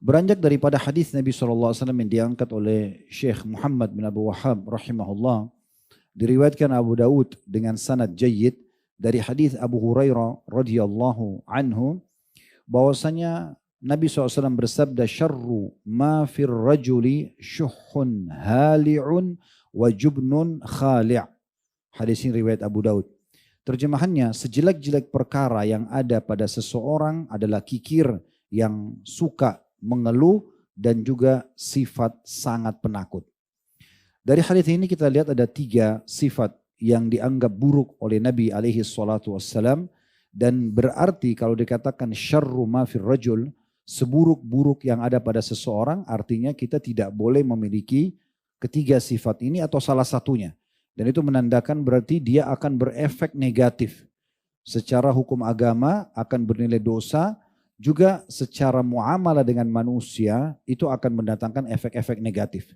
Beranjak daripada hadis Nabi SAW yang diangkat oleh Syekh Muhammad bin Abu Wahhab rahimahullah, diriwayatkan Abu Daud dengan sanad jayyid dari hadis Abu Hurairah radhiyallahu anhu, bahwasanya Nabi SAW bersabda, syarru ma fir rajuli syuhun hali'un wa jubnun khali'. Hadis ini riwayat Abu Daud. Terjemahannya, sejelek-jelek perkara yang ada pada seseorang adalah kikir yang suka mengeluh dan juga sifat sangat penakut. Dari hadis ini kita lihat ada 3 sifat yang dianggap buruk oleh Nabi alaihi salatu wassalam, dan berarti kalau dikatakan syarru ma fir rajul, seburuk-buruk yang ada pada seseorang, artinya kita tidak boleh memiliki ketiga sifat ini atau salah satunya. Dan itu menandakan berarti dia akan berefek negatif. Secara hukum agama akan bernilai dosa, juga secara muamalah dengan manusia itu akan mendatangkan efek-efek negatif.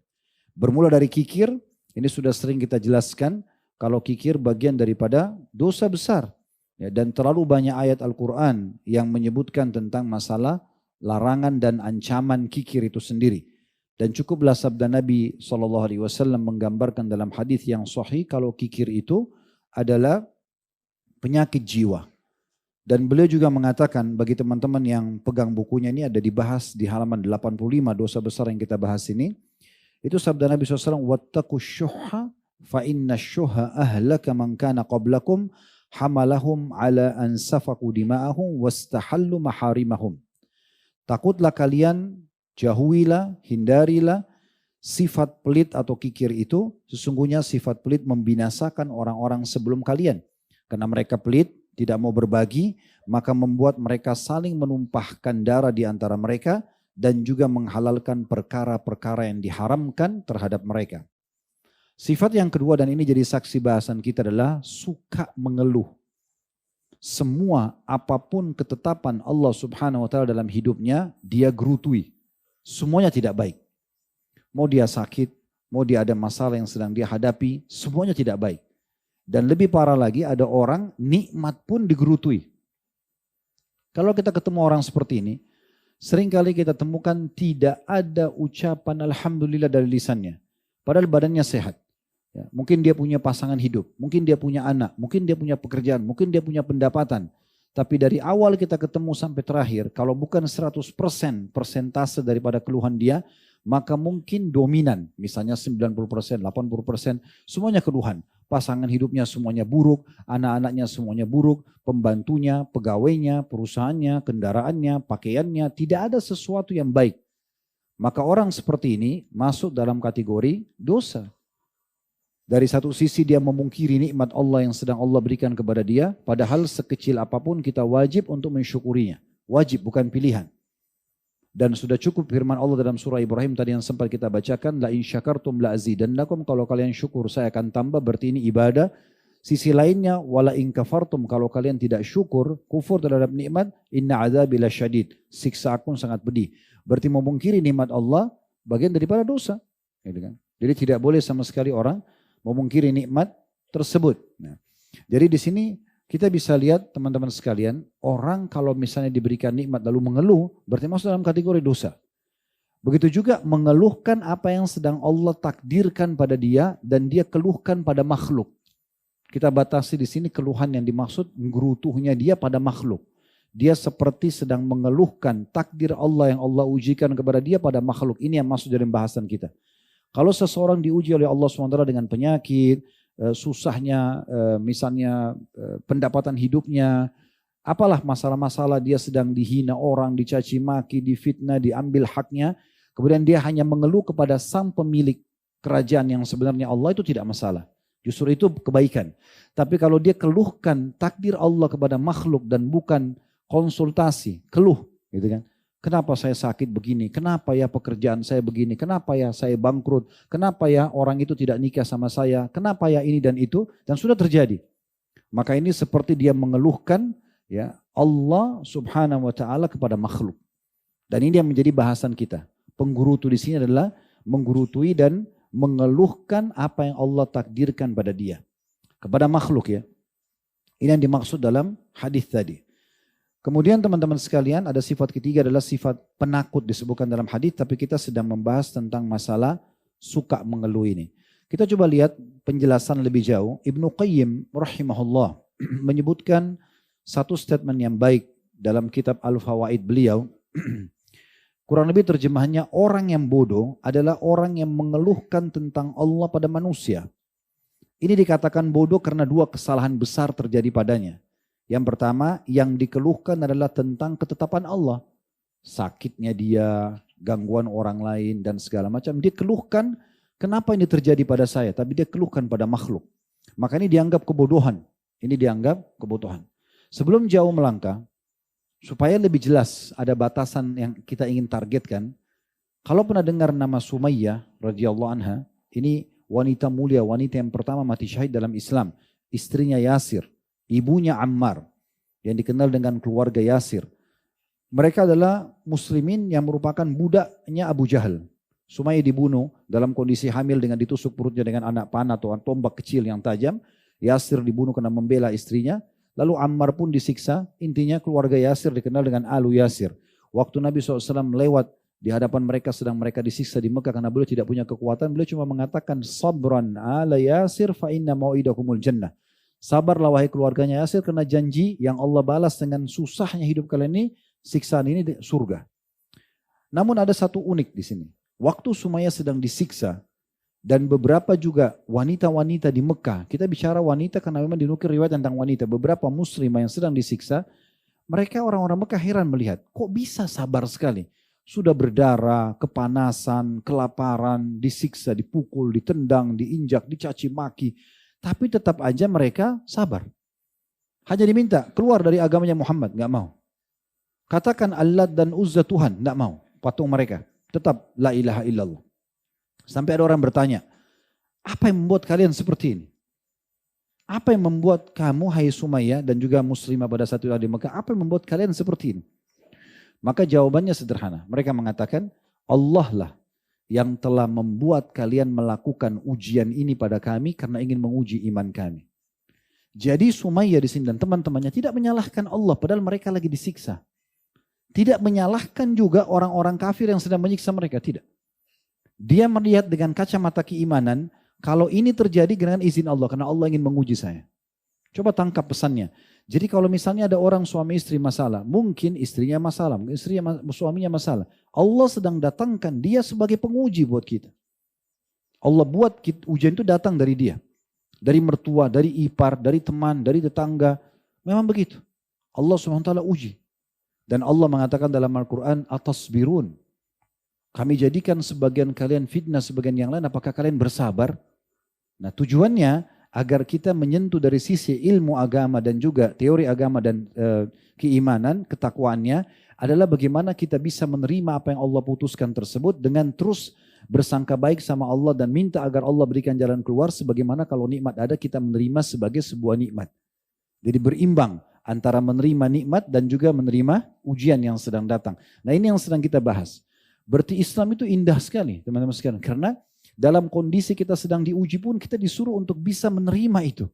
Bermula dari kikir, ini sudah sering kita jelaskan, kalau kikir bagian daripada dosa besar. Ya, dan terlalu banyak ayat Al-Quran yang menyebutkan tentang masalah larangan dan ancaman kikir itu sendiri. Dan cukuplah sabda Nabi SAW menggambarkan dalam hadis yang sahih kalau kikir itu adalah penyakit jiwa. Dan beliau juga mengatakan bagi teman-teman yang pegang bukunya, ini ada dibahas di halaman 85 dosa besar yang kita bahas ini. Itu sabda Nabi SAW, wattaqu syuhha fa inna syuhha ahlaka man kana qablakum hamalahum ala an safaku dima'ahum wastahallu maharimahum. Takutlah kalian, jauhilah, hindarilah sifat pelit atau kikir itu. Sesungguhnya sifat pelit membinasakan orang-orang sebelum kalian. Karena mereka pelit, tidak mau berbagi, maka membuat mereka saling menumpahkan darah di antara mereka dan juga menghalalkan perkara-perkara yang diharamkan terhadap mereka. Sifat yang kedua, dan ini jadi saksi bahasan kita, adalah suka mengeluh. Semua apapun ketetapan Allah Subhanahu wa taala dalam hidupnya, dia gerutui. Semuanya tidak baik. Mau dia sakit, mau dia ada masalah yang sedang dia hadapi, semuanya tidak baik. Dan lebih parah lagi, ada orang nikmat pun digerutui. Kalau kita ketemu orang seperti ini, seringkali kita temukan tidak ada ucapan alhamdulillah dari lisannya. Padahal badannya sehat. Ya, mungkin dia punya pasangan hidup, mungkin dia punya anak, mungkin dia punya pekerjaan, mungkin dia punya pendapatan. Tapi dari awal kita ketemu sampai terakhir, kalau bukan 100% persentase daripada keluhan dia, maka mungkin dominan. Misalnya 90%, 80%, semuanya keluhan. Pasangan hidupnya semuanya buruk, anak-anaknya semuanya buruk, pembantunya, pegawainya, perusahaannya, kendaraannya, pakaiannya, tidak ada sesuatu yang baik. Maka orang seperti ini masuk dalam kategori dosa. Dari satu sisi dia memungkiri nikmat Allah yang sedang Allah berikan kepada dia, padahal sekecil apapun kita wajib untuk mensyukurinya. Wajib, bukan pilihan. Dan sudah cukup firman Allah dalam surah Ibrahim tadi yang sempat kita bacakan, la in syakartum la azidannakum, kalau kalian syukur saya akan tambah, berarti ini ibadah. Sisi lainnya, wala in kafartum, kalau kalian tidak syukur, kufur terhadap nikmat, inna adzabi lasyadid, siksa aku sangat pedih. Berarti memungkiri nikmat Allah bagian daripada dosa. Gitu kan? Jadi tidak boleh sama sekali orang memungkiri nikmat tersebut. Nah, jadi di sini kita bisa lihat teman-teman sekalian, orang kalau misalnya diberikan nikmat lalu mengeluh, berarti masuk dalam kategori dosa. Begitu juga mengeluhkan apa yang sedang Allah takdirkan pada dia dan dia keluhkan pada makhluk. Kita batasi di sini keluhan yang dimaksud gerutuhnya dia pada makhluk. Dia seperti sedang mengeluhkan takdir Allah yang Allah ujikan kepada dia pada makhluk. Ini yang masuk dalam bahasan kita. Kalau seseorang diuji oleh Allah SWT dengan penyakit, susahnya misalnya pendapatan hidupnya, apalah masalah-masalah, dia sedang dihina orang, dicaci maki, difitnah, diambil haknya, kemudian dia hanya mengeluh kepada sang pemilik kerajaan yang sebenarnya Allah, itu tidak masalah. Justru itu kebaikan. Tapi kalau dia keluhkan takdir Allah kepada makhluk dan bukan konsultasi, keluh gitu kan. Kenapa saya sakit begini? Kenapa ya pekerjaan saya begini? Kenapa ya saya bangkrut? Kenapa ya orang itu tidak nikah sama saya? Kenapa ya ini dan itu? Dan sudah terjadi. Maka ini seperti dia mengeluhkan ya Allah Subhanahu wa taala kepada makhluk. Dan ini yang menjadi bahasan kita. Penggerutu di sini adalah menggurutui dan mengeluhkan apa yang Allah takdirkan pada dia. Kepada makhluk ya. Ini yang dimaksud dalam hadis tadi. Kemudian teman-teman sekalian ada sifat ketiga adalah sifat penakut disebutkan dalam hadis, tapi kita sedang membahas tentang masalah suka mengeluh ini. Kita coba lihat penjelasan lebih jauh. Ibnu Qayyim rahimahullah menyebutkan satu statement yang baik dalam kitab Al-Fawaid beliau. Kurang lebih terjemahannya, orang yang bodoh adalah orang yang mengeluhkan tentang Allah pada manusia. Ini dikatakan bodoh karena dua kesalahan besar terjadi padanya. Yang pertama, yang dikeluhkan adalah tentang ketetapan Allah. Sakitnya dia, gangguan orang lain dan segala macam. Dia keluhkan, kenapa ini terjadi pada saya? Tapi dia keluhkan pada makhluk. Maka ini dianggap kebodohan. Ini dianggap kebodohan. Sebelum jauh melangkah, supaya lebih jelas ada batasan yang kita ingin targetkan. Kalau pernah dengar nama Sumayyah radhiyallahu anha, ini wanita mulia, wanita yang pertama mati syahid dalam Islam. Istrinya Yasir, ibunya Ammar, yang dikenal dengan keluarga Yasir. Mereka adalah muslimin yang merupakan budaknya Abu Jahal. Sumayyah dibunuh dalam kondisi hamil dengan ditusuk perutnya dengan anak panah atau tombak kecil yang tajam. Yasir dibunuh karena membela istrinya. Lalu Ammar pun disiksa, intinya keluarga Yasir dikenal dengan Alu Yasir. Waktu Nabi SAW lewat di hadapan mereka sedang mereka disiksa di Mekah karena beliau tidak punya kekuatan, beliau cuma mengatakan, Sabran ala Yasir fa inna mau'idakumul jannah. Sabarlah wahai keluarganya Yasir karena janji yang Allah balas dengan susahnya hidup kalian ini, siksaan ini surga. Namun ada satu unik di sini. Waktu Sumayyah sedang disiksa, dan beberapa juga wanita-wanita di Mekah, kita bicara wanita karena memang dinukil riwayat tentang wanita, beberapa muslimah yang sedang disiksa, mereka orang-orang Mekah heran melihat, kok bisa sabar sekali? Sudah berdarah, kepanasan, kelaparan, disiksa, dipukul, ditendang, diinjak, dicaci maki, tapi tetap aja mereka sabar. Hanya diminta keluar dari agamanya Muhammad, nggak mau. Katakan Allah dan Uzza Tuhan, nggak mau. Patung mereka, tetap la ilaha illallah. Sampai ada orang bertanya, apa yang membuat kalian seperti ini? Apa yang membuat kamu, hai Sumayyah, dan juga muslimah pada saat itu di Mekah, apa yang membuat kalian seperti ini? Maka jawabannya sederhana. Mereka mengatakan, Allah lah yang telah membuat kalian melakukan ujian ini pada kami karena ingin menguji iman kami. Jadi Sumayyah di sini dan teman-temannya tidak menyalahkan Allah, padahal mereka lagi disiksa. Tidak menyalahkan juga orang-orang kafir yang sedang menyiksa mereka, tidak. Dia melihat dengan kacamata keimanan, kalau ini terjadi dengan izin Allah, karena Allah ingin menguji saya. Coba tangkap pesannya. Jadi kalau misalnya ada orang suami istri masalah, mungkin istrinya masalah, mungkin suaminya masalah. Allah sedang datangkan dia sebagai penguji buat kita. Allah buat ujian itu datang dari dia. Dari mertua, dari ipar, dari teman, dari tetangga. Memang begitu. Allah SWT uji. Dan Allah mengatakan dalam Al-Quran, atasbirun. Kami jadikan sebagian kalian fitnah, sebagian yang lain, apakah kalian bersabar? Nah tujuannya agar kita menyentuh dari sisi ilmu agama dan juga teori agama dan keimanan, ketakwaannya adalah bagaimana kita bisa menerima apa yang Allah putuskan tersebut dengan terus bersangka baik sama Allah dan minta agar Allah berikan jalan keluar sebagaimana kalau nikmat ada kita menerima sebagai sebuah nikmat. Jadi berimbang antara menerima nikmat dan juga menerima ujian yang sedang datang. Nah ini yang sedang kita bahas. Berarti Islam itu indah sekali teman-teman sekalian. Karena dalam kondisi kita sedang diuji pun kita disuruh untuk bisa menerima itu.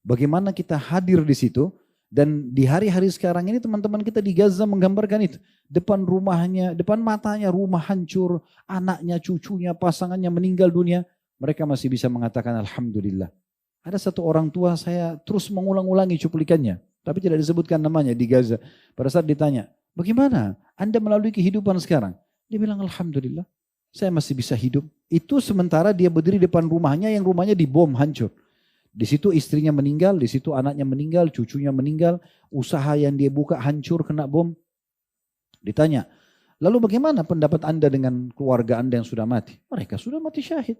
Bagaimana kita hadir di situ. Dan di hari-hari sekarang ini teman-teman kita di Gaza menggambarkan itu. Depan rumahnya, depan matanya rumah hancur. Anaknya, cucunya, pasangannya meninggal dunia. Mereka masih bisa mengatakan Alhamdulillah. Ada satu orang tua saya terus mengulang-ulangi cuplikannya. Tapi tidak disebutkan namanya di Gaza. Pada saat ditanya, bagaimana Anda melalui kehidupan sekarang? Dia bilang Alhamdulillah saya masih bisa hidup. Itu sementara dia berdiri depan rumahnya yang rumahnya dibom hancur. Di situ istrinya meninggal, di situ anaknya meninggal, cucunya meninggal. Usaha yang dia buka hancur kena bom. Ditanya, lalu bagaimana pendapat Anda dengan keluarga Anda yang sudah mati? Mereka sudah mati syahid.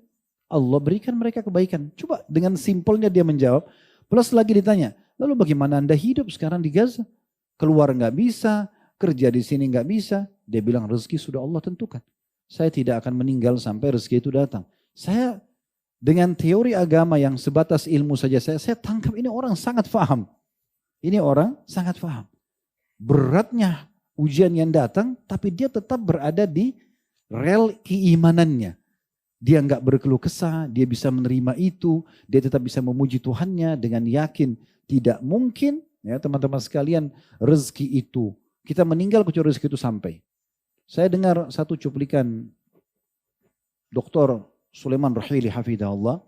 Allah berikan mereka kebaikan. Coba dengan simpelnya dia menjawab. Plus lagi ditanya, lalu bagaimana Anda hidup sekarang di Gaza? Keluar nggak bisa, kerja di sini nggak bisa. Dia bilang rezeki sudah Allah tentukan. Saya tidak akan meninggal sampai rezeki itu datang. Saya dengan teori agama yang sebatas ilmu saja saya tangkap ini orang sangat paham. Ini orang sangat paham. Beratnya ujian yang datang tapi dia tetap berada di rel keimanannya. Dia nggak berkeluh kesah, dia bisa menerima itu, dia tetap bisa memuji Tuhannya dengan yakin tidak mungkin Ya teman-teman sekalian, rezeki itu, kita meninggal kecuali rezeki itu sampai. Saya dengar satu cuplikan Dr. Sulaiman Rahili Hafidahullah.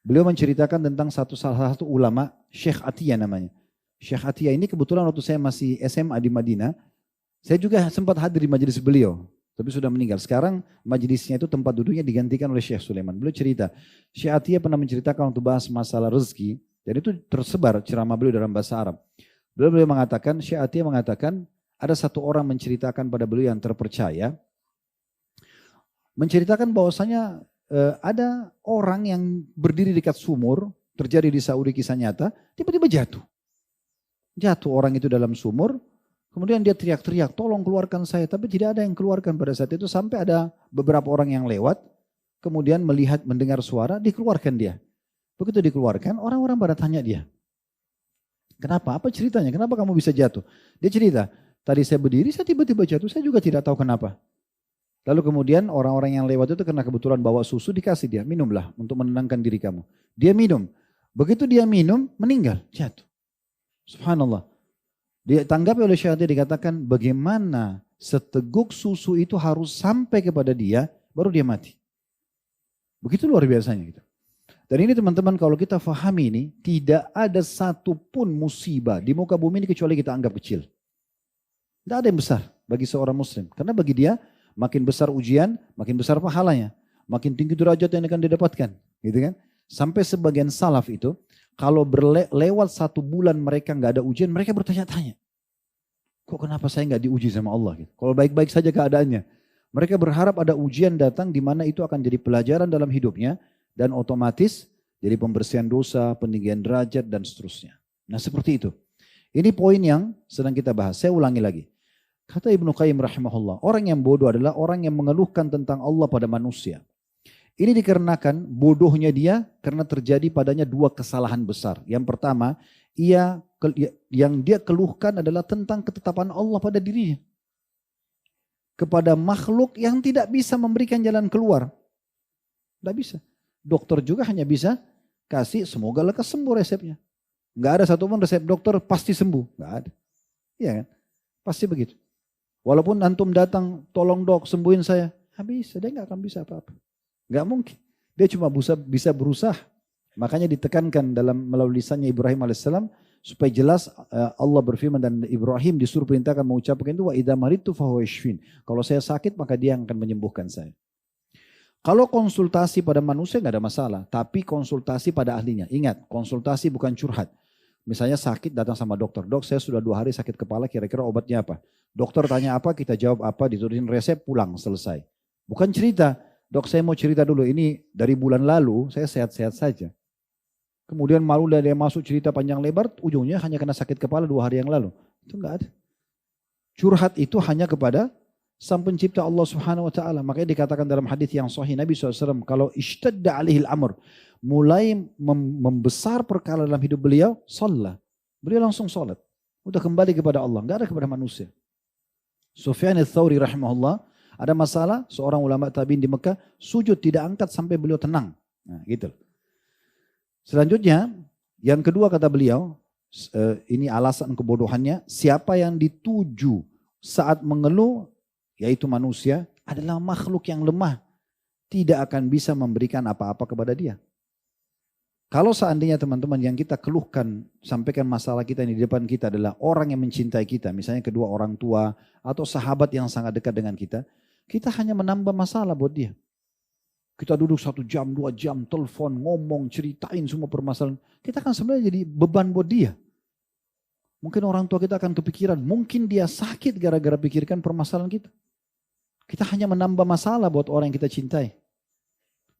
Beliau menceritakan tentang salah satu ulama, Syekh Atiyah namanya. Syekh Atiyah ini kebetulan waktu saya masih SMA di Madinah, saya juga sempat hadir di majelis beliau, tapi sudah meninggal. Sekarang majelisnya itu tempat duduknya digantikan oleh Syekh Sulaiman. Beliau cerita, Syekh Atiyah pernah menceritakan untuk bahas masalah rezeki, dan itu tersebar ceramah beliau dalam bahasa Arab. Beliau mengatakan, Syekh Atiyah mengatakan, ada satu orang menceritakan pada beliau yang terpercaya, menceritakan bahwasanya ada orang yang berdiri dekat sumur, terjadi di Saudi kisah nyata, tiba-tiba jatuh. Jatuh orang itu dalam sumur, kemudian dia teriak-teriak, tolong keluarkan saya, tapi tidak ada yang keluarkan pada saat itu, sampai ada beberapa orang yang lewat, kemudian melihat, mendengar suara, dikeluarkan dia. Begitu dikeluarkan, orang-orang pada tanya dia, kenapa? Apa ceritanya? Kenapa kamu bisa jatuh? Dia cerita, tadi saya berdiri, saya tiba-tiba jatuh, saya juga tidak tahu kenapa. Lalu kemudian orang-orang yang lewat itu karena kebetulan bawa susu, dikasih dia, minumlah untuk menenangkan diri kamu. Dia minum. Begitu dia minum, meninggal, jatuh. Subhanallah. Dia tanggapi oleh Syekh Atiyah, dikatakan bagaimana seteguk susu itu harus sampai kepada dia, baru dia mati. Begitu luar biasanya gitu. Dan ini teman-teman kalau kita fahami ini, tidak ada satupun musibah di muka bumi ini kecuali kita anggap kecil. Tidak ada yang besar bagi seorang muslim. Karena bagi dia, makin besar ujian, makin besar pahalanya. Makin tinggi derajat yang akan didapatkan. Gitu kan? Sampai sebagian salaf itu, kalau lewat 1 bulan mereka nggak ada ujian, mereka bertanya-tanya. Kok kenapa saya nggak diuji sama Allah? Gitu. Kalau baik-baik saja keadaannya. Mereka berharap ada ujian datang di mana itu akan jadi pelajaran dalam hidupnya. Dan otomatis jadi pembersihan dosa, peninggian derajat dan seterusnya. Nah seperti itu. Ini poin yang sedang kita bahas. Saya ulangi lagi. Kata Ibnu Qayyim rahimahullah, orang yang bodoh adalah orang yang mengeluhkan tentang Allah pada manusia. Ini dikarenakan bodohnya dia karena terjadi padanya 2 kesalahan besar. Yang pertama, yang dia keluhkan adalah tentang ketetapan Allah pada dirinya. Kepada makhluk yang tidak bisa memberikan jalan keluar. Tidak bisa. Dokter juga hanya bisa kasih semoga lekas sembuh resepnya. Enggak ada satupun resep dokter pasti sembuh. Enggak ada. Iya kan? Pasti begitu. Walaupun antum datang, tolong dok sembuhin saya. Habis, dia nggak akan bisa apa-apa. Nggak mungkin. Dia cuma bisa berusaha. Makanya ditekankan melalui lisannya Ibrahim alaihissalam supaya jelas Allah berfirman dan Ibrahim disuruh perintahkan mengucapkan itu wa idza maridtu fahuwa yashfin. Kalau saya sakit maka dia akan menyembuhkan saya. Kalau konsultasi pada manusia nggak ada masalah, tapi konsultasi pada ahlinya. Ingat, konsultasi bukan curhat. Misalnya sakit datang sama dokter, dok saya sudah 2 hari sakit kepala, kira-kira obatnya apa? Dokter tanya apa, kita jawab apa, diturunin resep, pulang, selesai. Bukan cerita, dok saya mau cerita dulu, ini dari bulan lalu saya sehat-sehat saja. Kemudian malu dia masuk cerita panjang lebar, ujungnya hanya kena sakit kepala 2 hari yang lalu. Itu enggak ada. Curhat itu hanya kepada Sang Pencipta Allah Subhanahu wa taala. Makanya dikatakan dalam hadis yang sahih Nabi SAW, kalau ishtadda alihil amr, mulai membesar perkara dalam hidup beliau, sholat. Beliau langsung sholat. Udah kembali kepada Allah, enggak ada kepada manusia. Sufyan ats-Tsauri rahimahullah, ada masalah seorang ulama tabi'in di Mekah, sujud tidak angkat sampai beliau tenang. Nah, gitu. Selanjutnya, yang kedua kata beliau, ini alasan kebodohannya, siapa yang dituju saat mengeluh, yaitu manusia, adalah makhluk yang lemah. Tidak akan bisa memberikan apa-apa kepada dia. Kalau seandainya teman-teman yang kita keluhkan, sampaikan masalah kita ini di depan kita adalah orang yang mencintai kita, misalnya kedua orang tua atau sahabat yang sangat dekat dengan kita hanya menambah masalah buat dia. Kita duduk 1 jam, 2 jam, telepon, ngomong, ceritain semua permasalahan. Kita kan sebenarnya jadi beban buat dia. Mungkin orang tua kita akan kepikiran, mungkin dia sakit gara-gara pikirkan permasalahan kita. Kita hanya menambah masalah buat orang yang kita cintai.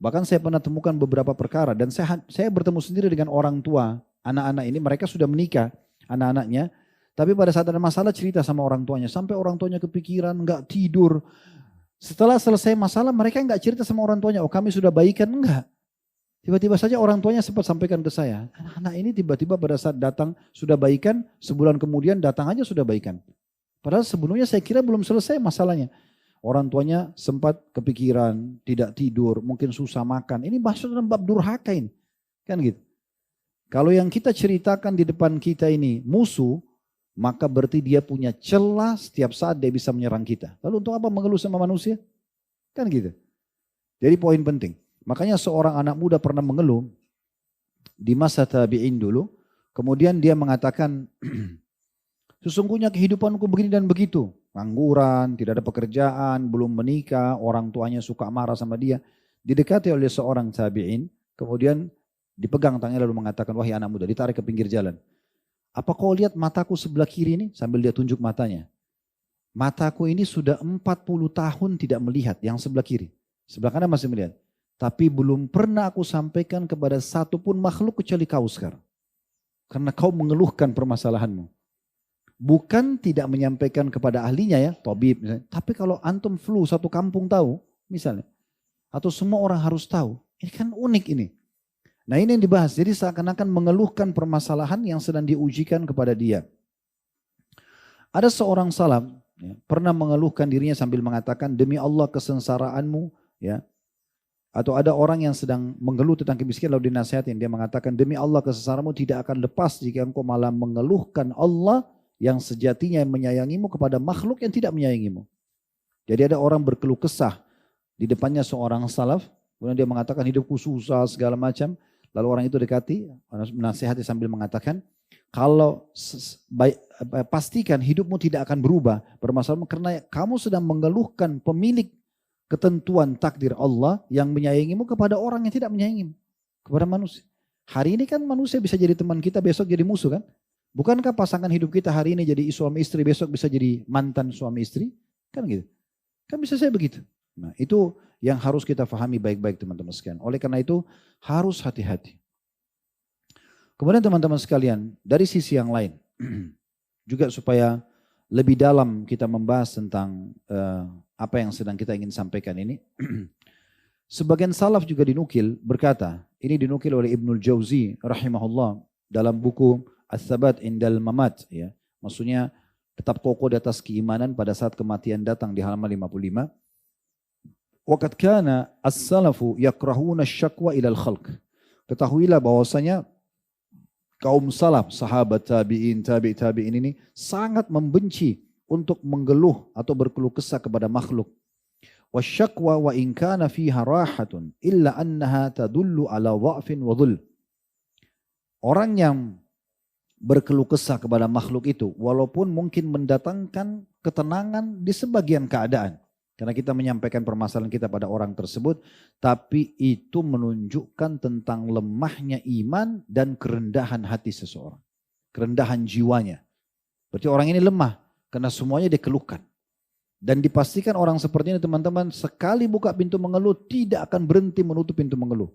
Bahkan saya pernah temukan beberapa perkara dan saya bertemu sendiri dengan orang tua anak-anak ini, mereka sudah menikah anak-anaknya, tapi pada saat ada masalah cerita sama orang tuanya, sampai orang tuanya kepikiran, nggak tidur. Setelah selesai masalah mereka nggak cerita sama orang tuanya, oh kami sudah baikan, enggak. Tiba-tiba saja orang tuanya sempat sampaikan ke saya, anak-anak ini tiba-tiba pada saat datang sudah baikan, sebulan kemudian datang aja sudah baikan. Padahal sebelumnya saya kira belum selesai masalahnya. Orang tuanya sempat kepikiran, tidak tidur, mungkin susah makan. Ini masuk dalam bab durhaka ini. Kan gitu. Kalau yang kita ceritakan di depan kita ini musuh, maka berarti dia punya celah setiap saat dia bisa menyerang kita. Lalu untuk apa mengeluh sama manusia? Kan gitu. Jadi poin penting. Makanya seorang anak muda pernah mengeluh di masa tabi'in dulu. Kemudian dia mengatakan, sesungguhnya kehidupanku begini dan begitu. Pengangguran, tidak ada pekerjaan, belum menikah, orang tuanya suka marah sama dia. Didekati oleh seorang tabi'in, kemudian dipegang tangannya lalu mengatakan, wahai anak muda, ditarik ke pinggir jalan. Apa kau lihat mataku sebelah kiri ini? Sambil dia tunjuk matanya. Mataku ini sudah 40 tahun tidak melihat yang sebelah kiri. Sebelah kanan masih melihat. Tapi belum pernah aku sampaikan kepada satu pun makhluk kecuali kau sekarang. Karena kau mengeluhkan permasalahanmu. Bukan tidak menyampaikan kepada ahlinya ya, tabib misalnya. Tapi kalau antum flu satu kampung tahu misalnya. Atau semua orang harus tahu. Ini kan unik ini. Nah ini yang dibahas. Jadi seakan-akan mengeluhkan permasalahan yang sedang diujikan kepada dia. Ada seorang salaf ya, pernah mengeluhkan dirinya sambil mengatakan demi Allah kesengsaraanmu ya. Atau ada orang yang sedang mengeluh tentang kemiskinan lalu dinasihatin. Dia mengatakan demi Allah kesengsaraanmu tidak akan lepas jika engkau malah mengeluhkan Allah yang sejatinya menyayangimu kepada makhluk yang tidak menyayangimu. Jadi ada orang berkeluh kesah di depannya seorang salaf. Kemudian dia mengatakan hidupku susah segala macam. Lalu orang itu dekati, menasihati sambil mengatakan, kalau pastikan hidupmu tidak akan berubah. Permasalahan karena kamu sedang mengeluhkan pemilik ketentuan takdir Allah yang menyayangimu kepada orang yang tidak menyayangimu. Kepada manusia. Hari ini kan manusia bisa jadi teman kita, besok jadi musuh kan? Bukankah pasangan hidup kita hari ini jadi suami istri, besok bisa jadi mantan suami istri? Kan gitu. Kan bisa saya begitu. Nah itu yang harus kita pahami baik-baik teman-teman sekalian. Oleh karena itu harus hati-hati. Kemudian teman-teman sekalian dari sisi yang lain. Juga supaya lebih dalam kita membahas tentang apa yang sedang kita ingin sampaikan ini. Sebagian salaf juga dinukil berkata. Ini dinukil oleh Ibnul Jauzi rahimahullah. Dalam buku Ats-Tsabat Indal Mamat. Ya. Maksudnya tetap kokoh di atas keimanan pada saat kematian datang di halaman 55. Waqad kana as-salafu yakrahuna syakwa ilal khalq. Ketahuilah bahwasanya kaum salaf, sahabat tabi'in, tabi'in ini sangat membenci untuk menggeluh atau berkeluh kesah kepada makhluk. Wasyakwa wa in kana fiha rahatun illa annaha tadullu ala dha'fin wa dhul. Orang yang berkeluh kesah kepada makhluk itu walaupun mungkin mendatangkan ketenangan di sebagian keadaan. Karena kita menyampaikan permasalahan kita pada orang tersebut. Tapi itu menunjukkan tentang lemahnya iman dan kerendahan hati seseorang. Kerendahan jiwanya. Berarti orang ini lemah. Karena semuanya dikeluhkan. Dan dipastikan orang seperti ini teman-teman. Sekali buka pintu mengeluh tidak akan berhenti menutup pintu mengeluh.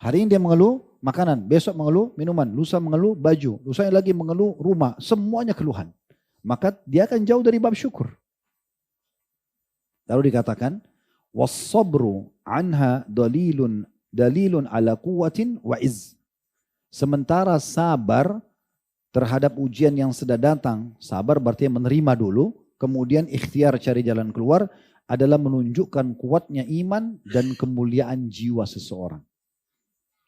Hari ini dia mengeluh makanan. Besok mengeluh minuman. Lusa mengeluh baju. Lusanya lagi mengeluh rumah. Semuanya keluhan. Maka dia akan jauh dari bab syukur. Lalu dikatakan, was-sabru anha dalilun ala quwwatin wa izz. Sementara sabar terhadap ujian yang sudah datang, sabar berarti menerima dulu, kemudian ikhtiar cari jalan keluar adalah menunjukkan kuatnya iman dan kemuliaan jiwa seseorang.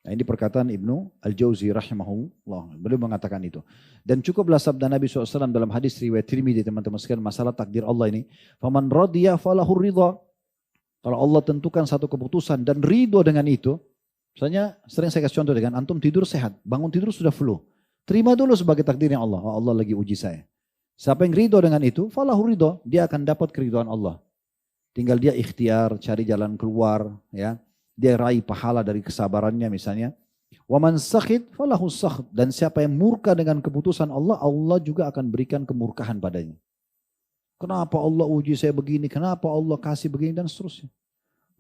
Nah ini perkataan Ibnu Al-Jauzi rahimahullah. Beliau mengatakan itu. Dan cukuplah sabda Nabi SAW dalam hadis riwayat Tirmidzi teman-teman sekalian masalah takdir Allah ini. Faman radiya falahu ridha. Kalau Allah tentukan satu keputusan dan ridho dengan itu. Misalnya sering saya kasih contoh dengan antum tidur sehat. Bangun tidur sudah flu. Terima dulu sebagai takdirnya Allah. Oh, Allah lagi uji saya. Siapa yang ridho dengan itu, falahu ridha. Dia akan dapat keridhaan Allah. Tinggal dia ikhtiar, cari jalan keluar. Ya. Dia raih pahala dari kesabarannya misalnya. Waman sakhid falahu sakhd. Dan siapa yang murka dengan keputusan Allah, Allah juga akan berikan kemurkahan padanya. Kenapa Allah uji saya begini? Kenapa Allah kasih begini? Dan seterusnya.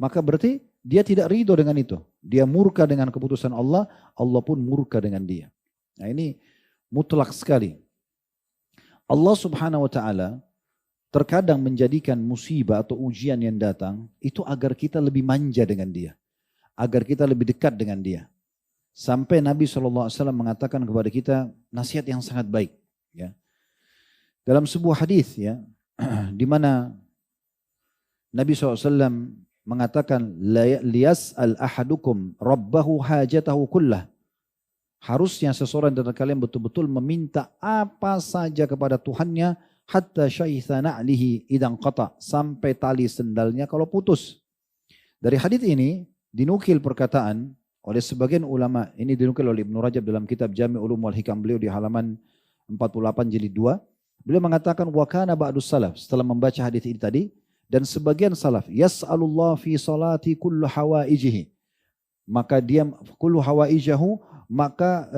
Maka berarti dia tidak ridho dengan itu. Dia murka dengan keputusan Allah, Allah pun murka dengan dia. Nah ini mutlak sekali. Allah subhanahu wa ta'ala terkadang menjadikan musibah atau ujian yang datang, itu agar kita lebih manja dengan dia. Agar kita lebih dekat dengan dia. Sampai Nabi SAW mengatakan kepada kita nasihat yang sangat baik. Ya. Dalam sebuah hadis ya, di mana Nabi SAW mengatakan liyas'al ahadukum rabbahu hajatahu kullah Harusnya seseorang dari kalian betul-betul meminta apa saja kepada Tuhannya, hatta syaitha na'lihi idang qata, sampai tali sendalnya kalau putus. Dari hadits ini dinukil perkataan oleh sebagian ulama, ini dinukil oleh Ibnu Rajab dalam kitab Jami' Ulum wal Hikam beliau di halaman 48 jilid 2. Beliau mengatakan wa kana ba'dus salaf, setelah membaca hadits ini tadi, dan sebagian salaf yas'alullah fi salati kullu hawaijihi, maka dia kullu hawaijahu, maka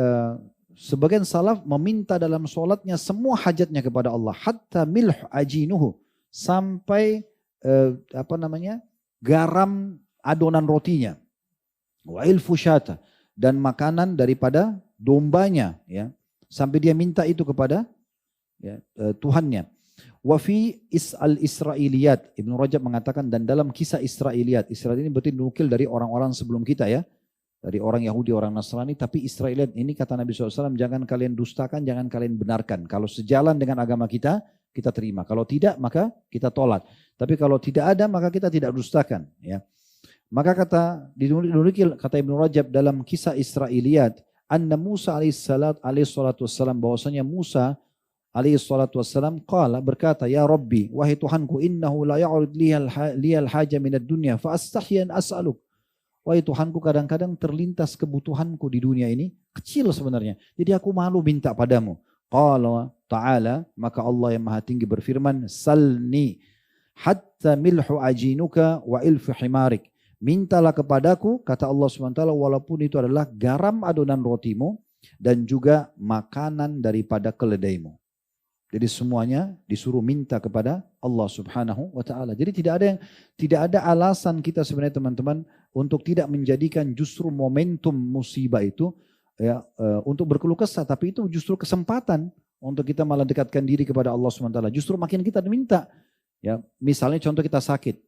sebagian salaf meminta dalam solatnya semua hajatnya kepada Allah, hatta milh ajinuhu, sampai garam adonan rotinya, wa ilfu syata, dan makanan daripada dombanya, ya, sampai dia minta itu kepada Tuhannya. Wa fi al-Israiliyat, Ibnu Rajab mengatakan, dan dalam kisah Israiliyat, Israel ini berarti nukil dari orang-orang sebelum kita ya, dari orang Yahudi, orang Nasrani, tapi Israiliyat ini kata Nabi SAW, jangan kalian dustakan, jangan kalian benarkan. Kalau sejalan dengan agama kita, kita terima. Kalau tidak, maka kita tolak. Tapi kalau tidak ada, maka kita tidak dustakan. Ya. Maka dinukil kata Ibnu Rajab dalam kisah Israiliyat, anna Musa alaihissalatu wassalam, bahwasanya Musa alaihissalatu wassalam berkata, ya Rabbi, wahai Tuhanku, innahu la ya'ud liyal haja minad dunya fa astahyan as'aluk. Wahai Tuhanku, kadang-kadang terlintas kebutuhanku di dunia ini kecil sebenarnya, jadi aku malu minta padamu. Qala ta'ala, maka Allah yang maha tinggi berfirman, salni hatta milhu ajinuka wa ilfu himarik. Mintalah kepadaku, kata Allah SWT, walaupun itu adalah garam adonan rotimu dan juga makanan daripada keledaimu. Jadi semuanya disuruh minta kepada Allah Subhanahu wa taala. Jadi tidak ada alasan kita sebenarnya teman-teman untuk tidak menjadikan justru momentum musibah itu ya untuk berkeluh kesah, tapi itu justru kesempatan untuk kita malah dekatkan diri kepada Allah Subhanahu wa taala. Justru makin kita minta, ya, misalnya contoh kita sakit,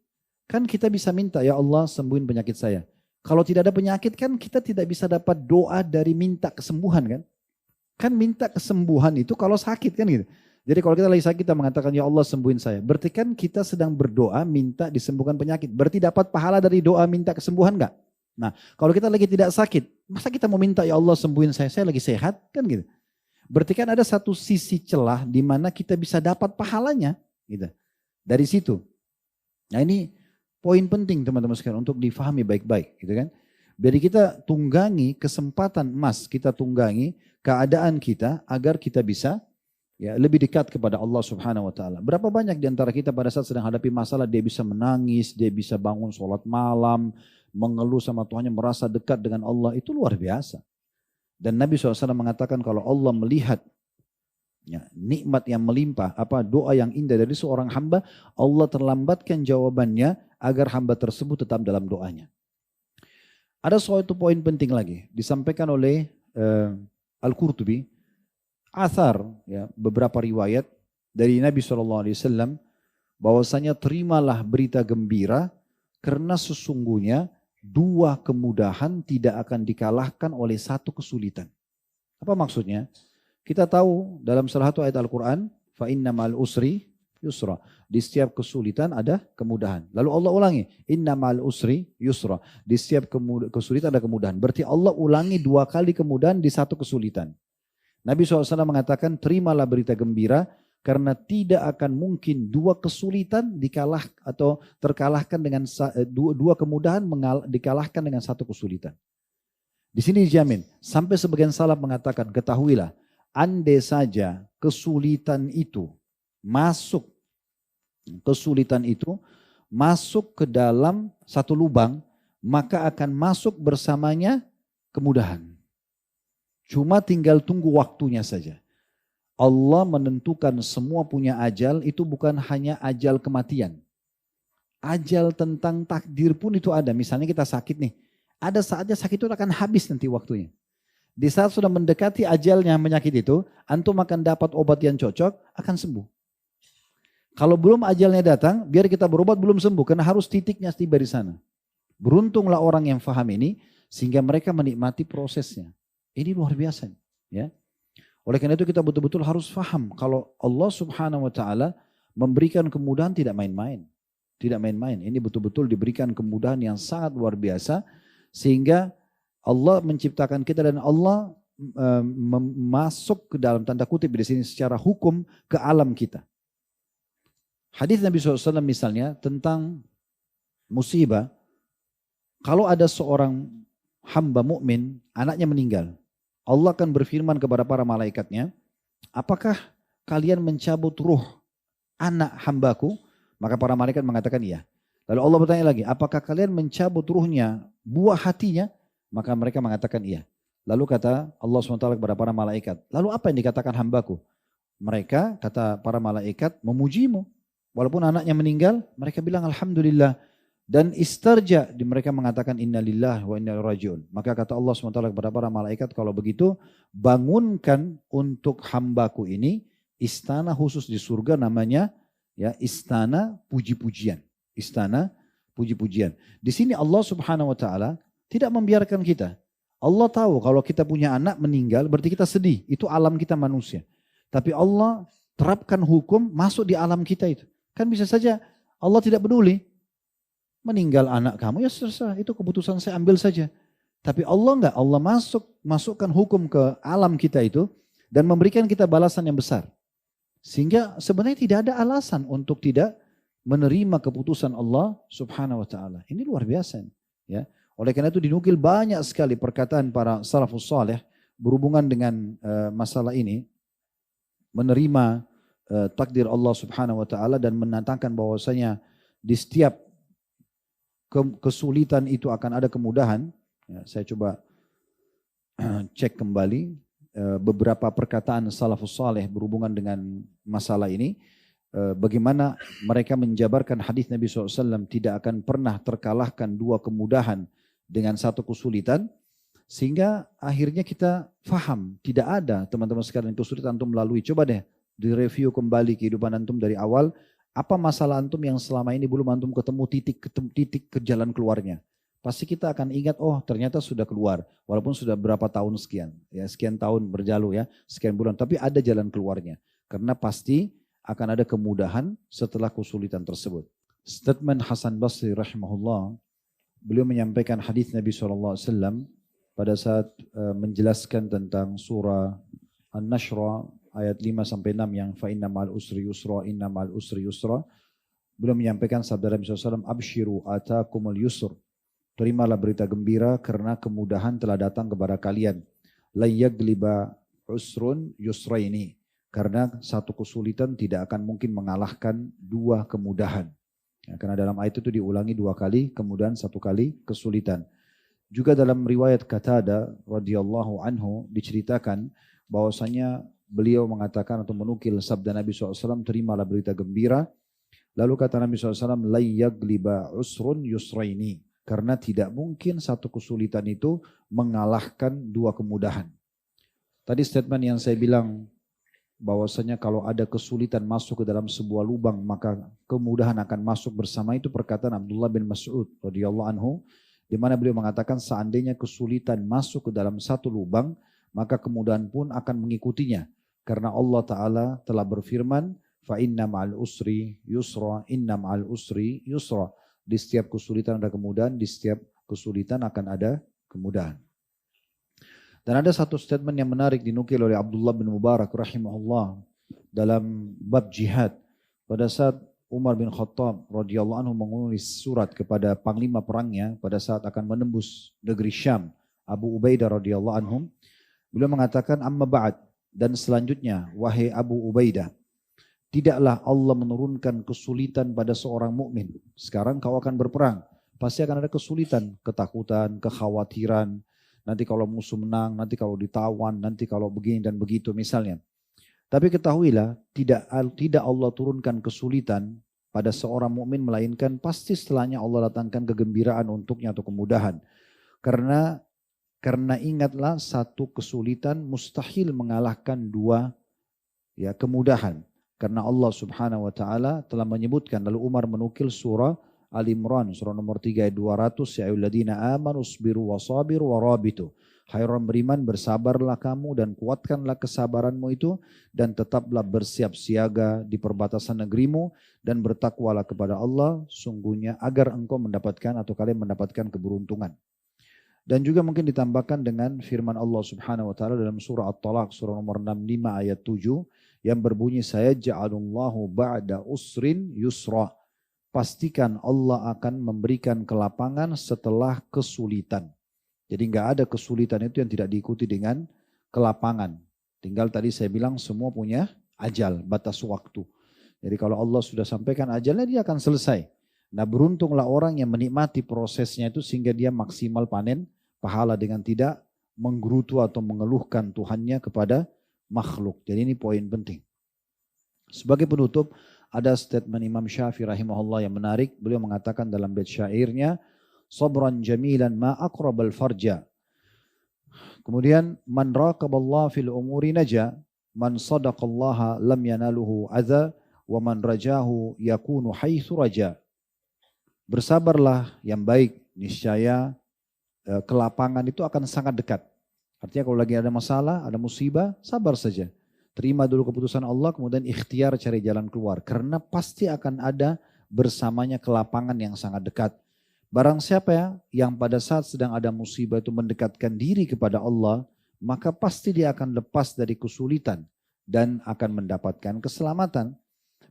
kan kita bisa minta, ya Allah sembuhin penyakit saya. Kalau tidak ada penyakit kan kita tidak bisa dapat doa dari minta kesembuhan kan? Kan minta kesembuhan itu kalau sakit kan gitu. Jadi kalau kita lagi sakit kita mengatakan ya Allah sembuhin saya. Berarti kan kita sedang berdoa minta disembuhkan penyakit. Berarti dapat pahala dari doa minta kesembuhan enggak? Nah kalau kita lagi tidak sakit, masa kita mau minta ya Allah sembuhin saya lagi sehat kan gitu. Berarti kan ada satu sisi celah di mana kita bisa dapat pahalanya gitu. Dari situ. Nah ini poin penting teman-teman sekalian untuk difahami baik-baik gitu kan. Jadi kita tunggangi kesempatan emas, kita tunggangi keadaan kita agar kita bisa ya lebih dekat kepada Allah Subhanahu wa taala. Berapa banyak di antara kita pada saat sedang hadapi masalah dia bisa menangis, dia bisa bangun sholat malam, mengeluh sama Tuhannya, merasa dekat dengan Allah, itu luar biasa. Dan Nabi SAW mengatakan kalau Allah melihat ya, nikmat yang melimpah, doa yang indah dari seorang hamba, Allah terlambatkan jawabannya agar hamba tersebut tetap dalam doanya. Ada suatu poin penting lagi disampaikan oleh Al-Qurtubi, athar ya, beberapa riwayat dari Nabi SAW bahwasanya terimalah berita gembira karena sesungguhnya dua kemudahan tidak akan dikalahkan oleh satu kesulitan. Apa maksudnya? Kita tahu dalam salah satu ayat Al-Quran, fa inna ma'al usri yusra. Di setiap kesulitan ada kemudahan. Lalu Allah ulangi, inna ma'al usri yusra. Di setiap kesulitan ada kemudahan. Berarti Allah ulangi dua kali kemudahan di satu kesulitan. Nabi SAW mengatakan terimalah berita gembira karena tidak akan mungkin dua kesulitan terkalahkan dengan dua kemudahan dikalahkan dengan satu kesulitan. Di sini dijamin sampai sebagian salaf mengatakan ketahuilah andai saja kesulitan itu masuk ke dalam satu lubang maka akan masuk bersamanya kemudahan. Cuma tinggal tunggu waktunya saja. Allah menentukan semua punya ajal, itu bukan hanya ajal kematian. Ajal tentang takdir pun itu ada. Misalnya kita sakit nih, ada saatnya sakit itu akan habis nanti waktunya. Di saat sudah mendekati ajalnya penyakit itu, antum akan dapat obat yang cocok, akan sembuh. Kalau belum ajalnya datang, biar kita berobat belum sembuh, karena harus titiknya tiba di sana. Beruntunglah orang yang faham ini, sehingga mereka menikmati prosesnya. Ini luar biasa, ya. Oleh karena itu kita betul-betul harus paham kalau Allah Subhanahu wa taala memberikan kemudahan tidak main-main. Tidak main-main. Ini betul-betul diberikan kemudahan yang sangat luar biasa sehingga Allah menciptakan kita dan Allah masuk ke dalam tanda kutip di sini secara hukum ke alam kita. Hadis Nabi SAW misalnya tentang musibah, kalau ada seorang hamba mukmin, anaknya meninggal, Allah akan berfirman kepada para malaikatnya, apakah kalian mencabut ruh anak hambaku? Maka para malaikat mengatakan iya. Lalu Allah bertanya lagi, apakah kalian mencabut ruhnya, buah hatinya? Maka mereka mengatakan iya. Lalu kata Allah SWT kepada para malaikat, lalu apa yang dikatakan hambaku? Mereka, kata para malaikat, memujimu. Walaupun anaknya meninggal, mereka bilang Alhamdulillah. Dan istarja, mereka mengatakan Inna lillahi wa inna ilaihi raji'un. Maka kata Allah SWT kepada para malaikat, kalau begitu bangunkan untuk hambaku ini istana khusus di surga namanya ya istana puji-pujian. Istana puji-pujian. Di sini Allah Subhanahu wa taala tidak membiarkan kita. Allah tahu kalau kita punya anak meninggal berarti kita sedih. Itu alam kita manusia. Tapi Allah terapkan hukum masuk di alam kita itu. Kan bisa saja Allah tidak peduli. Meninggal anak kamu ya terserah. Itu keputusan saya ambil saja. Tapi Allah enggak. Allah masukkan hukum ke alam kita itu. Dan memberikan kita balasan yang besar. Sehingga sebenarnya tidak ada alasan untuk tidak menerima keputusan Allah Subhanahu wa taala. Ini luar biasa. Ya. Oleh karena itu dinukil banyak sekali perkataan para salafus saleh berhubungan dengan masalah ini. Menerima takdir Allah Subhanahu wa taala dan menantangkan bahwasanya di setiap kesulitan itu akan ada kemudahan. Ya, saya coba cek kembali beberapa perkataan salafus saleh berhubungan dengan masalah ini. Bagaimana mereka menjabarkan hadis Nabi SAW tidak akan pernah terkalahkan dua kemudahan dengan satu kesulitan. Sehingga akhirnya kita faham tidak ada teman-teman sekalian kesulitan antum melalui. Coba deh direview kembali kehidupan antum dari awal. Apa masalah antum yang selama ini belum antum ketemu titik ke jalan keluarnya. Pasti kita akan ingat, oh ternyata sudah keluar. Walaupun sudah berapa tahun sekian. Ya sekian tahun berjalu ya, sekian bulan. Tapi ada jalan keluarnya. Karena pasti akan ada kemudahan setelah kesulitan tersebut. Statement Hasan Basri rahimahullah. Beliau menyampaikan hadis Nabi SAW pada saat menjelaskan tentang surah An-Nashr ayat 5-6 yang fa inna ma'al usri yusra inna ma'al usri yusra. Beliau menyampaikan sabda Nabi SAW, abshiru atakumul yusr. Terimalah berita gembira karena kemudahan telah datang kepada kalian. La yagliba usrun yusraini. Karena satu kesulitan tidak akan mungkin mengalahkan dua kemudahan. Ya, karena dalam ayat itu diulangi dua kali, kemudahan satu kali kesulitan. Juga dalam riwayat Qatada radhiyallahu anhu diceritakan bahwasanya beliau mengatakan atau menukil sabda Nabi SAW, terimalah berita gembira. Lalu kata Nabi SAW, la yagliba usrun yusraini. Karena tidak mungkin satu kesulitan itu mengalahkan dua kemudahan. Tadi statement yang saya bilang bahwasanya kalau ada kesulitan masuk ke dalam sebuah lubang maka kemudahan akan masuk bersama, itu perkataan Abdullah bin Mas'ud radhiyallahu anhu, di mana beliau mengatakan seandainya kesulitan masuk ke dalam satu lubang maka kemudahan pun akan mengikutinya, karena Allah Ta'ala telah berfirman fa inna ma'al usri yusra inna ma'al usri yusra. Di setiap kesulitan ada kemudahan, di setiap kesulitan akan ada kemudahan. Dan ada satu statement yang menarik dinukil oleh Abdullah bin Mubarak rahimahullah dalam bab jihad. Pada saat Umar bin Khattab radhiyallahu anhu menulis surat kepada panglima perangnya pada saat akan menembus negeri Syam, Abu Ubaidah radhiyallahu anhum, beliau mengatakan amma ba'd, dan selanjutnya wahai Abu Ubaidah, tidaklah Allah menurunkan kesulitan pada seorang mukmin. Sekarang kau akan berperang, pasti akan ada kesulitan, ketakutan, kekhawatiran. Nanti kalau musuh menang, nanti kalau ditawan, nanti kalau begini dan begitu misalnya. Tapi ketahuilah, tidak Allah turunkan kesulitan pada seorang mukmin melainkan pasti setelahnya Allah datangkan kegembiraan untuknya atau kemudahan. Karena ingatlah satu kesulitan mustahil mengalahkan dua ya kemudahan. Karena Allah Subhanahu wa taala telah menyebutkan, lalu Umar menukil surah Al-Imran surah nomor 3 ayat 200, ya ayyuhalladzina amanu sabiru wasabiru warabitu. Hai orang beriman, bersabarlah kamu dan kuatkanlah kesabaranmu itu, dan tetaplah bersiap siaga di perbatasan negerimu, dan bertakwalah kepada Allah sungguhnya agar engkau mendapatkan atau kalian mendapatkan keberuntungan. Dan juga mungkin ditambahkan dengan firman Allah Subhanahu wa taala dalam surah At-Talaq surah nomor 65 ayat 7 yang berbunyi saya ja'alullahu ba'da usrin yusra. Pastikan Allah akan memberikan kelapangan setelah kesulitan. Jadi nggak ada kesulitan itu yang tidak diikuti dengan kelapangan. Tinggal tadi saya bilang semua punya ajal, batas waktu. Jadi kalau Allah sudah sampaikan ajalnya dia akan selesai. Nah beruntunglah orang yang menikmati prosesnya itu sehingga dia maksimal panen pahala dengan tidak menggerutu atau mengeluhkan Tuhannya kepada makhluk. Jadi ini poin penting. Sebagai penutup ada statement Imam Syafi'i rahimahullah yang menarik. Beliau mengatakan dalam bait syairnya, sabran jamilan ma aqrabal farja. Kemudian man raqaballah fil umuri naja, man sadaqallaha lam yanaluhu adza, wa man rajahu yakunu haitsu raja. Bersabarlah yang baik, niscaya kelapangan itu akan sangat dekat. Artinya kalau lagi ada masalah, ada musibah, sabar saja. Terima dulu keputusan Allah, kemudian ikhtiar cari jalan keluar. Karena pasti akan ada bersamanya kelapangan yang sangat dekat. Barang siapa ya yang pada saat sedang ada musibah itu mendekatkan diri kepada Allah, maka pasti dia akan lepas dari kesulitan dan akan mendapatkan keselamatan.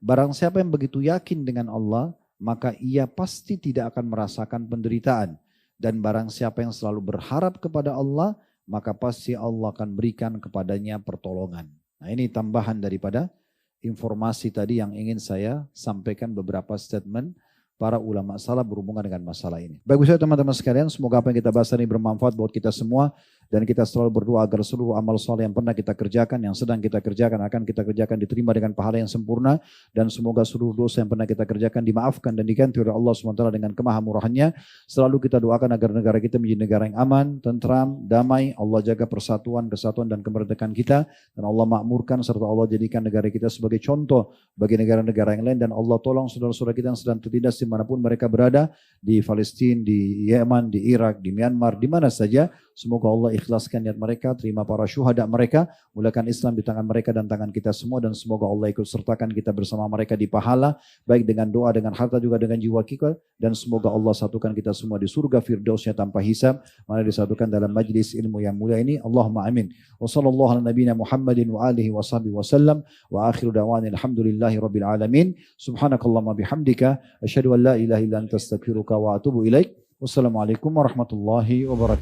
Barang siapa yang begitu yakin dengan Allah, maka ia pasti tidak akan merasakan penderitaan. Dan barang siapa yang selalu berharap kepada Allah, maka pasti Allah akan berikan kepadanya pertolongan. Nah ini tambahan daripada informasi tadi yang ingin saya sampaikan beberapa statement para ulama salaf berhubungan dengan masalah ini. Baik teman-teman sekalian, semoga apa yang kita bahas ini bermanfaat buat kita semua. Dan kita selalu berdoa agar seluruh amal soleh yang pernah kita kerjakan, yang sedang kita kerjakan, akan kita kerjakan diterima dengan pahala yang sempurna. Dan semoga seluruh dosa yang pernah kita kerjakan dimaafkan dan diganti oleh Allah SWT dengan kemahamurahannya. Selalu kita doakan agar negara kita menjadi negara yang aman, tentram, damai. Allah jaga persatuan, kesatuan dan kemerdekaan kita. Dan Allah makmurkan serta Allah jadikan negara kita sebagai contoh bagi negara-negara yang lain. Dan Allah tolong saudara-saudara kita yang sedang tertindas dimanapun mereka berada. Di Palestina, di Yaman, di Irak, di Myanmar, di mana saja. Semoga Allah ikhlaskan niat mereka, terima para syuhada mereka, mulakan Islam di tangan mereka dan tangan kita semua, dan semoga Allah ikut sertakan kita bersama mereka di pahala, baik dengan doa, dengan harta, juga dengan jiwa kita, dan semoga Allah satukan kita semua di surga firdausnya tanpa hisab, mana disatukan dalam majlis ilmu yang mulia ini. Allahumma amin. Wa sallallahu ala nabiyina Muhammadin wa alihi wa sahbihi wa sallam, wa akhiru da'wana alhamdulillahi rabbil alamin. Subhanakallahumma bihamdika, asyhadu an la ilaha illa anta astaghfiruka wa atubu ilaik. Wassalamualaikum warahmatullahi wabarakatuh.